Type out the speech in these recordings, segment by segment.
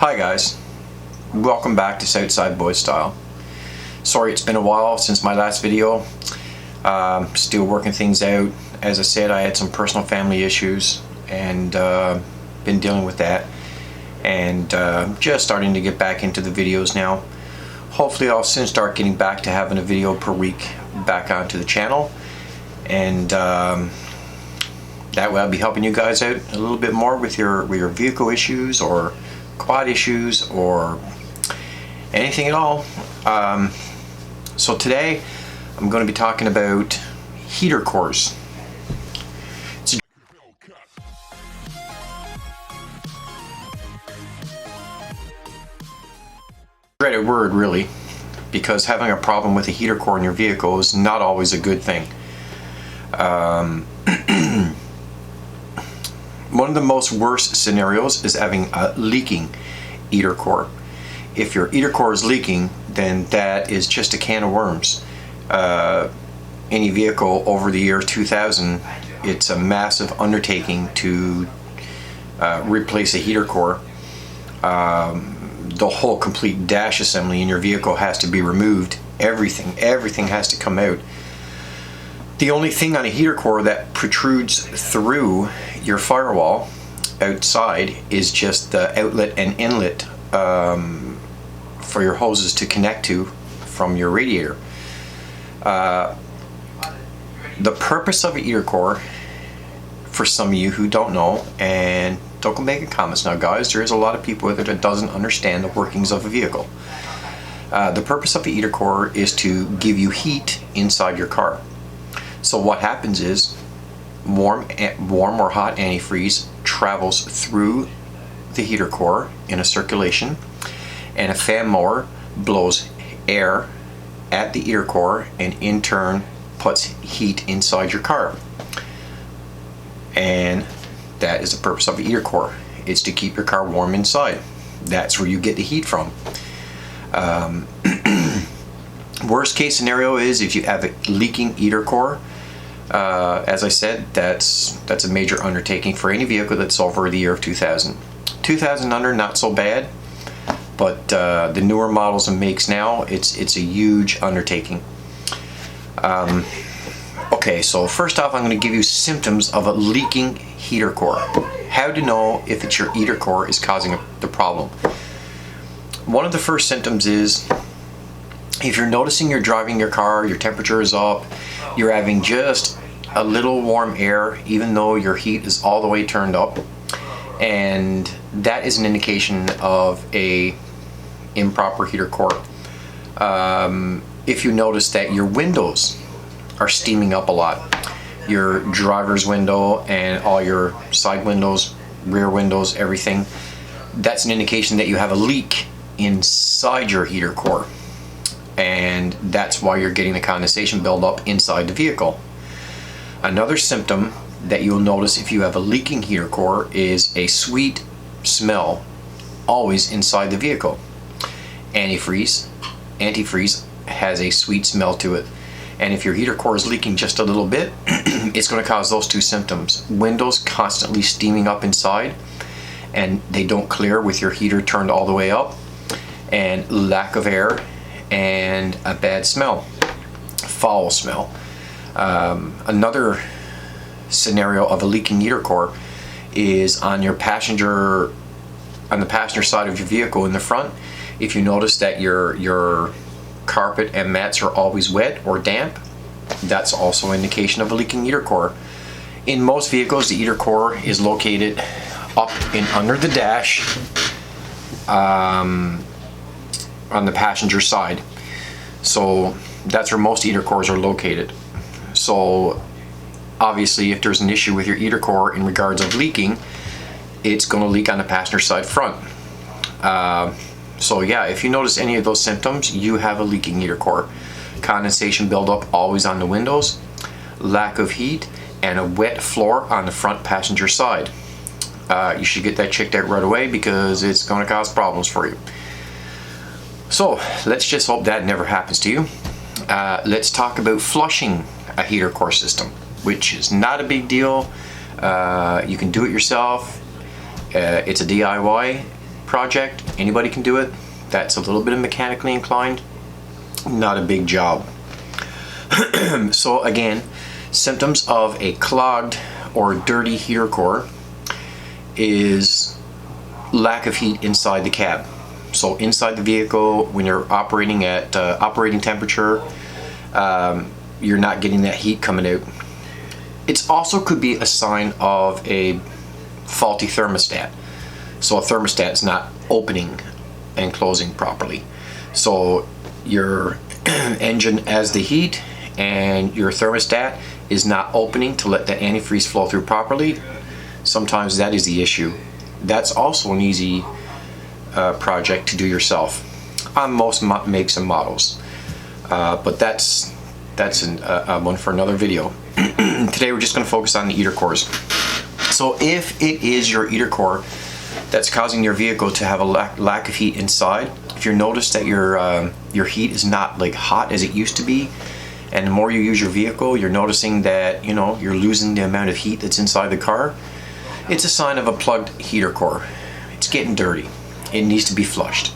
Hi guys, welcome back to Southside Boy Style. Sorry it's been a while since my last video. Still working things out. As I said, I had some personal family issues and been dealing with that, and just starting to get back into the videos now. Hopefully I'll soon start getting back to having a video per week back onto the channel, and that way I'll be helping you guys out a little bit more with your vehicle issues or quad issues or anything at all. So today I'm going to be talking about heater cores. It's a dreaded word, really, because having a problem with a heater core in your vehicle is not always a good thing. One of the most worst scenarios is having a leaking heater core. If your heater core is leaking, then that is just a can of worms. Any vehicle over the year 2000, it's a massive undertaking to replace a heater core. The whole complete dash assembly in your vehicle has to be removed. Everything has to come out. The only thing on a heater core that protrudes through your firewall outside is just the outlet and inlet for your hoses to connect to from your radiator. The purpose of a heater core, for some of you who don't know, and don't go making comments now guys, there's a lot of people out there that doesn't understand the workings of a vehicle. The purpose of a heater core is to give you heat inside your car. So what happens is warm or hot antifreeze travels through the heater core in a circulation, and a fan mower blows air at the heater core and in turn puts heat inside your car. And that is the purpose of a heater core. It's to keep your car warm inside. That's where you get the heat from. Worst case scenario is if you have a leaking heater core. As I said, that's a major undertaking for any vehicle that's over the year of 2000. 2000 under, not so bad, but the newer models and makes now, it's a huge undertaking. Okay, so first off, I'm going to give you symptoms of a leaking heater core. How to know if it's your heater core is causing the problem. One of the first symptoms is if you're noticing you're driving your car, your temperature is up, you're having just a little warm air even though your heat is all the way turned up, and that is an indication of a improper heater core. If you notice that your windows are steaming up a lot, your driver's window and all your side windows, rear windows, everything, that's an indication that you have a leak inside your heater core, and that's why you're getting the condensation buildup inside the vehicle. Another symptom that you'll notice if you have a leaking heater core is a sweet smell always inside the vehicle. Antifreeze has a sweet smell to it, and if your heater core is leaking just a little bit, it's going to cause those two symptoms: windows constantly steaming up inside and they don't clear with your heater turned all the way up, and lack of air and a bad smell, foul smell. Another scenario of a leaking heater core is on the passenger side of your vehicle in the front. If you notice that your carpet and mats are always wet or damp, that's also an indication of a leaking heater core. In most vehicles, the heater core is located up and under the dash, on the passenger side. So that's where most heater cores are located. So obviously if there's an issue with your heater core in regards of leaking, it's going to leak on the passenger side front. So yeah, if you notice any of those symptoms, you have a leaking heater core. Condensation buildup always on the windows, lack of heat, and a wet floor on the front passenger side. You should get that checked out right away because it's going to cause problems for you. So let's just hope that never happens to you. Let's talk about flushing a heater core system, which is not a big deal. You can do it yourself. It's a DIY project. Anybody can do it. That's a little bit of mechanically inclined, not a big job. So again, symptoms of a clogged or dirty heater core is lack of heat inside the cab. So inside the vehicle, when you're operating at operating temperature, you're not getting that heat coming out. It also could be a sign of a faulty thermostat. So a thermostat is not opening and closing properly. So your engine has the heat and your thermostat is not opening to let the antifreeze flow through properly. Sometimes that is the issue. That's also an easy project to do yourself on most makes and models. But that's one for another video. Today we're just going to focus on the heater cores. So if it is your heater core that's causing your vehicle to have a lack of heat inside, if you notice that your heat is not like hot as it used to be, and the more you use your vehicle, you're noticing that you're losing the amount of heat that's inside the car, it's a sign of a plugged heater core. It's getting dirty. It needs to be flushed.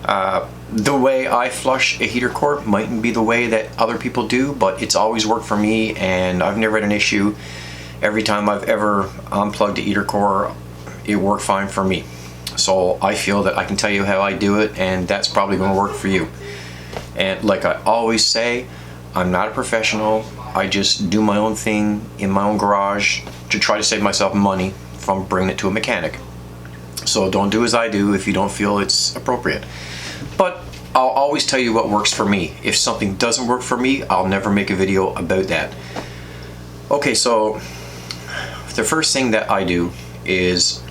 The way I flush a heater core mightn't be the way that other people do, but it's always worked for me, and I've never had an issue. Every time I've ever unplugged a heater core, it worked fine for me. So I feel that I can tell you how I do it, and that's probably going to work for you. And like I always say, I'm not a professional. I just do my own thing in my own garage to try to save myself money from bringing it to a mechanic. So don't do as I do if you don't feel it's appropriate. But I'll always tell you what works for me. If something doesn't work for me, I'll never make a video about that. Okay, so the first thing that I do is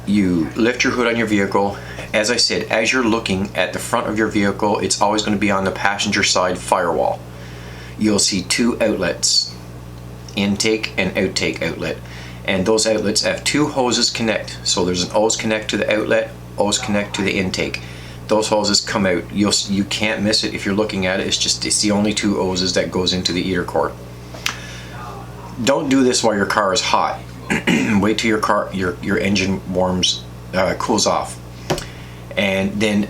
you lift your hood on your vehicle. As I said, as you're looking at the front of your vehicle, it's always going to be on the passenger side firewall. You'll see two outlets, intake and outtake outlet. And those outlets have two hoses connect. So there's an hose connect to the outlet, hose connect to the intake. Those hoses come out. You can't miss it if you're looking at it. It's the only two hoses that goes into the heater core. Don't do this while your car is hot. Wait till your engine cools off, and then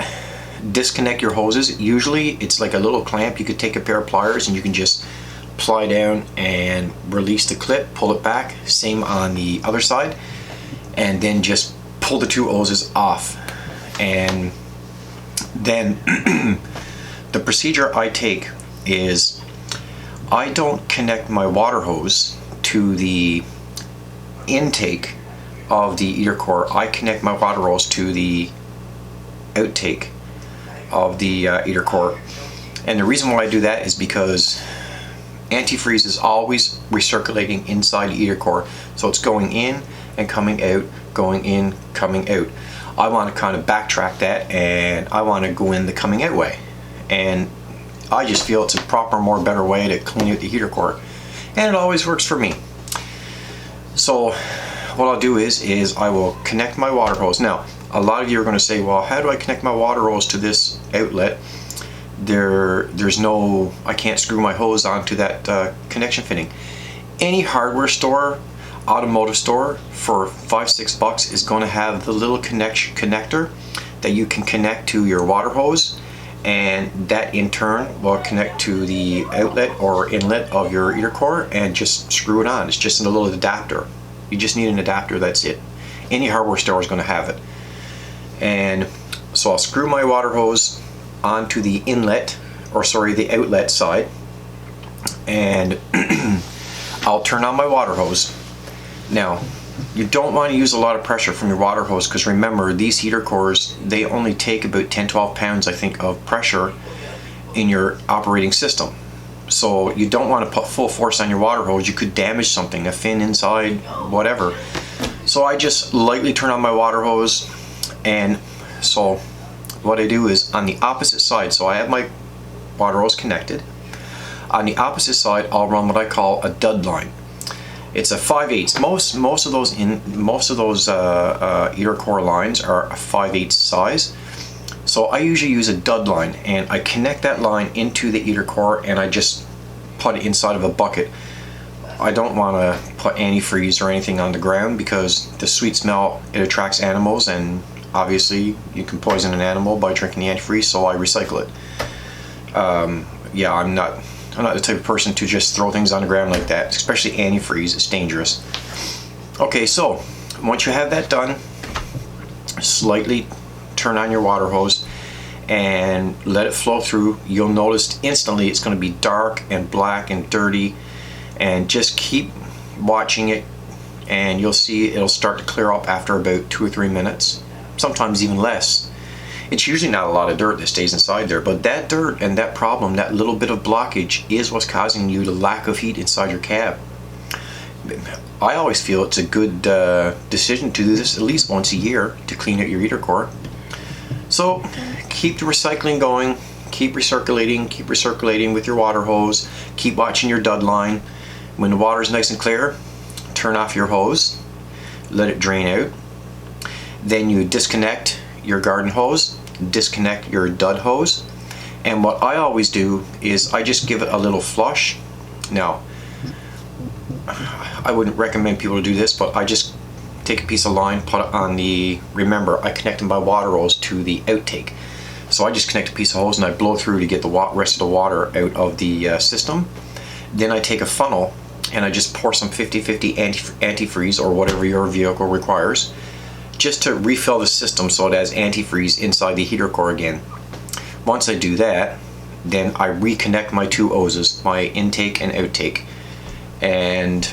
disconnect your hoses. Usually it's like a little clamp. You could take a pair of pliers and you can just ply down and release the clip, pull it back. Same on the other side, and then just pull the two hoses off. And then the procedure I take is I don't connect my water hose to the intake of the heater core. I connect my water hose to the outtake of the heater core. And the reason why I do that is because antifreeze is always recirculating inside the heater core. So it's going in and coming out, going in, coming out. I want to kind of backtrack that, and I want to go in the coming out way. And I just feel it's a proper, better way to clean out the heater core. And it always works for me. So what I'll do is I will connect my water hose. Now, a lot of you are going to say, well, how do I connect my water hose to this outlet? There's no, I can't screw my hose onto that connection fitting. Any hardware store, automotive store, for $5-6 is going to have the little connector that you can connect to your water hose, and that in turn will connect to the outlet or inlet of your heater core and just screw it on. It's just a little adapter. You just need an adapter, that's it. Any hardware store is going to have it. And so I'll screw my water hose onto the inlet, or sorry, the outlet side, and I'll turn on my water hose. Now, you don't want to use a lot of pressure from your water hose, because remember, these heater cores, they only take about 10-12 pounds, I think, of pressure in your operating system. So you don't want to put full force on your water hose. You could damage something, a fin inside, whatever. So I just lightly turn on my water hose, and so what I do is on the opposite side, so I have my water hose connected. On the opposite side, I'll run what I call a dud line. It's a 5/8. Most of those heater core lines are a 5/8 size. So I usually use a dud line, and I connect that line into the heater core, and I just put it inside of a bucket. I don't want to put antifreeze or anything on the ground because the sweet smell, it attracts animals, and obviously you can poison an animal by drinking the antifreeze, so I recycle it. Yeah, I'm not the type of person to just throw things on the ground like that, especially antifreeze. It's dangerous. Okay, so once you have that done, slightly turn on your water hose and let it flow through. You'll notice instantly it's going to be dark and black and dirty, and just keep watching it and you'll see it'll start to clear up after about 2 or 3 minutes, sometimes even less. It's usually not a lot of dirt that stays inside there, but that dirt and that problem, that little bit of blockage, is what's causing you the lack of heat inside your cab. I always feel it's a good decision to do this at least once a year to clean out your heater core. So keep the recycling going, keep recirculating with your water hose, keep watching your dud line. When the water is nice and clear, turn off your hose, let it drain out. Then you disconnect your garden hose, disconnect your dud hose, and what I always do is I just give it a little flush. Now, I wouldn't recommend people to do this, but I just take a piece of line, put it on the, remember I connect my water hose to the outtake. So I just connect a piece of hose and I blow through to get the rest of the water out of the system. Then I take a funnel and I just pour some 50-50 antifreeze or whatever your vehicle requires, just to refill the system so it has antifreeze inside the heater core again. Once I do that, then I reconnect my 2 hoses, my intake and outtake, and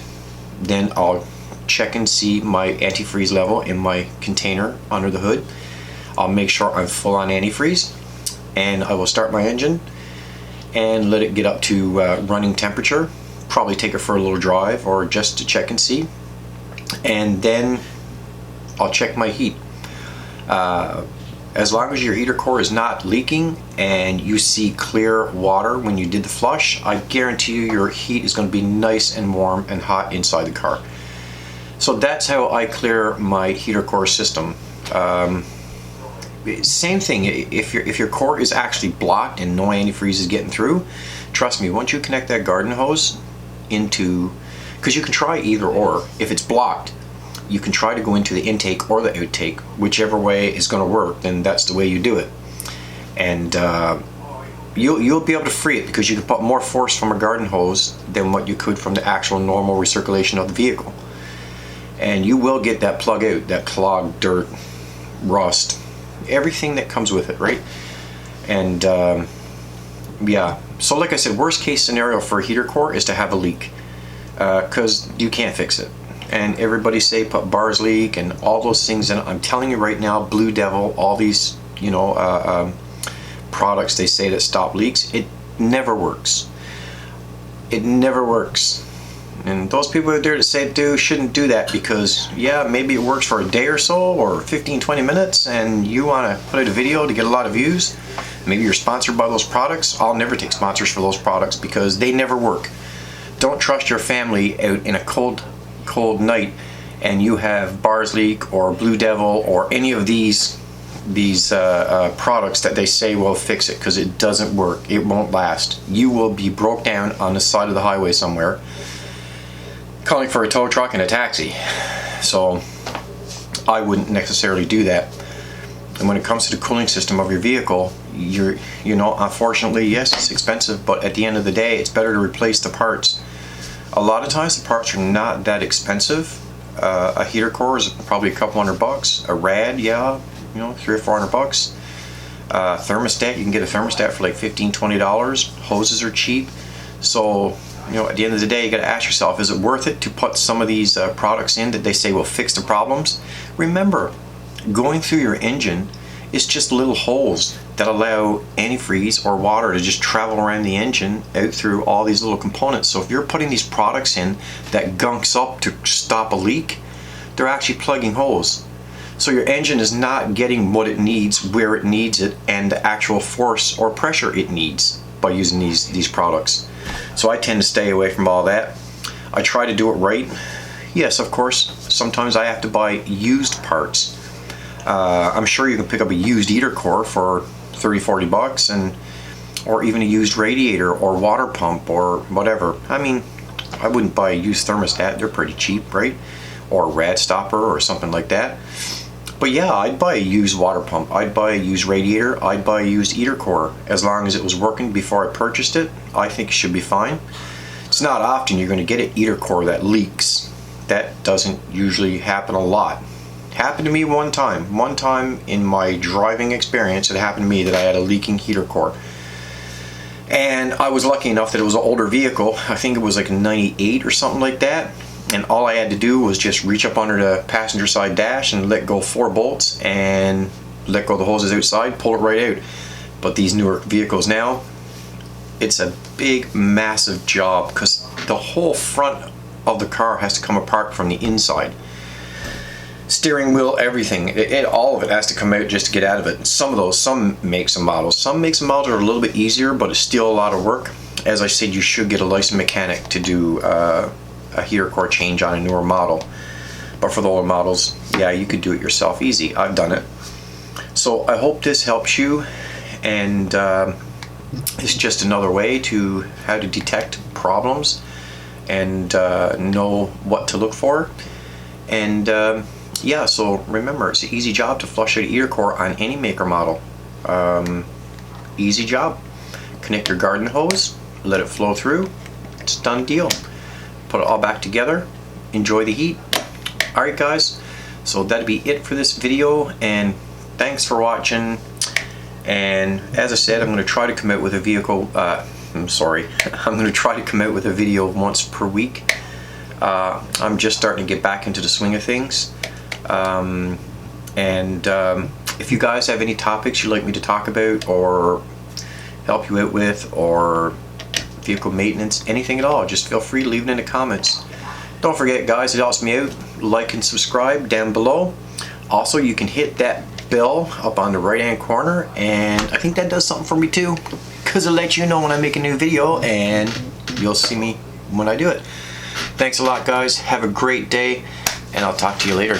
then I'll check and see my antifreeze level in my container under the hood. I'll make sure I'm full on antifreeze, and I will start my engine and let it get up to running temperature. Probably take it for a little drive or just to check and see, and then I'll check my heat. As long as your heater core is not leaking and you see clear water when you did the flush, I guarantee you your heat is going to be nice and warm and hot inside the car. So that's how I clear my heater core system. Same thing, if your core is actually blocked and no antifreeze is getting through, trust me, once you connect that garden hose into, because you can try either or. If it's blocked, you can try to go into the intake or the outtake, whichever way is going to work, then that's the way you do it. And you'll be able to free it, because you can put more force from a garden hose than what you could from the actual normal recirculation of the vehicle. And you will get that plug out, that clogged dirt, rust, everything that comes with it, right? And yeah, so like I said, worst case scenario for a heater core is to have a leak, because you can't fix it. And everybody say put bars leak and all those things in it. I'm telling you right now, Blue Devil, all these, you know, products they say that stop leaks, it never works. It never works. And those people out there that say do shouldn't do that, because yeah, maybe it works for a day or so or 15-20 minutes, and you want to put out a video to get a lot of views. Maybe you're sponsored by those products. I'll never take sponsors for those products because they never work. Don't trust your family out in a cold night and you have bars leak or Blue Devil or any of these products that they say will fix it, because it doesn't work. It won't last. You will be broke down on the side of the highway somewhere calling for a tow truck and a taxi. So I wouldn't necessarily do that. And when it comes to the cooling system of your vehicle, you know, unfortunately, yes, it's expensive, but at the end of the day, it's better to replace the parts. A lot of times the parts are not that expensive. A heater core is probably a couple $100. A rad, yeah, you know, $300 or $400. Thermostat, you can get a thermostat for like $15-$20. Hoses are cheap. So, you know, at the end of the day, you got to ask yourself, is it worth it to put some of these products in that they say will fix the problems? Remember, going through your engine is just little holes that allow antifreeze or water to just travel around the engine out through all these little components. So if you're putting these products in that gunks up to stop a leak, they're actually plugging holes. So your engine is not getting what it needs, where it needs it, and the actual force or pressure it needs by using these products. So I tend to stay away from all that. I try to do it right. Yes, of course, sometimes I have to buy used parts. I'm sure you can pick up a used heater core for $30-$40 or even a used radiator or water pump or whatever. I mean, I wouldn't buy a used thermostat, they're pretty cheap, right? Or a rad stopper or something like that. But yeah, I'd buy a used water pump, I'd buy a used radiator, I'd buy a used heater core. As long as it was working before I purchased it, I think it should be fine. It's not often you're going to get a heater core that leaks. That doesn't usually happen a lot. Happened to me one time. One time in my driving experience, it happened to me that I had a leaking heater core. And I was lucky enough that it was an older vehicle. I think it was like a 98 or something like that. And all I had to do was just reach up under the passenger side dash and let go 4 bolts and let go the hoses outside, pull it right out. But these newer vehicles now, it's a big, massive job because the whole front of the car has to come apart from the inside. Steering wheel, everything, all of it has to come out just to get out of it. Some makes and models are a little bit easier, but it's still a lot of work. As I said, you should get a licensed mechanic to do a heater core change on a newer model. But for the older models, yeah, you could do it yourself easy. I've done it. So I hope this helps you, and it's just another way to how to detect problems and know what to look for. And yeah, so remember, it's an easy job to flush out a heater core on any maker model. Easy job. Connect your garden hose, let it flow through. It's a done deal. Put it all back together. Enjoy the heat. Alright guys, so that'd be it for this video, and thanks for watching. And as I said, I'm going to try to come out with a I'm going to try to come out with a video once per week. I'm just starting to get back into the swing of things. If you guys have any topics you'd like me to talk about or help you out with, or vehicle maintenance, anything at all, just feel free to leave it in the comments. Don't forget guys, it helps me out. Like and subscribe down below. Also, you can hit that bell up on the right hand corner, and I think that does something for me too, because it lets you know when I make a new video and you'll see me when I do it. Thanks a lot guys, have a great day, and I'll talk to you later.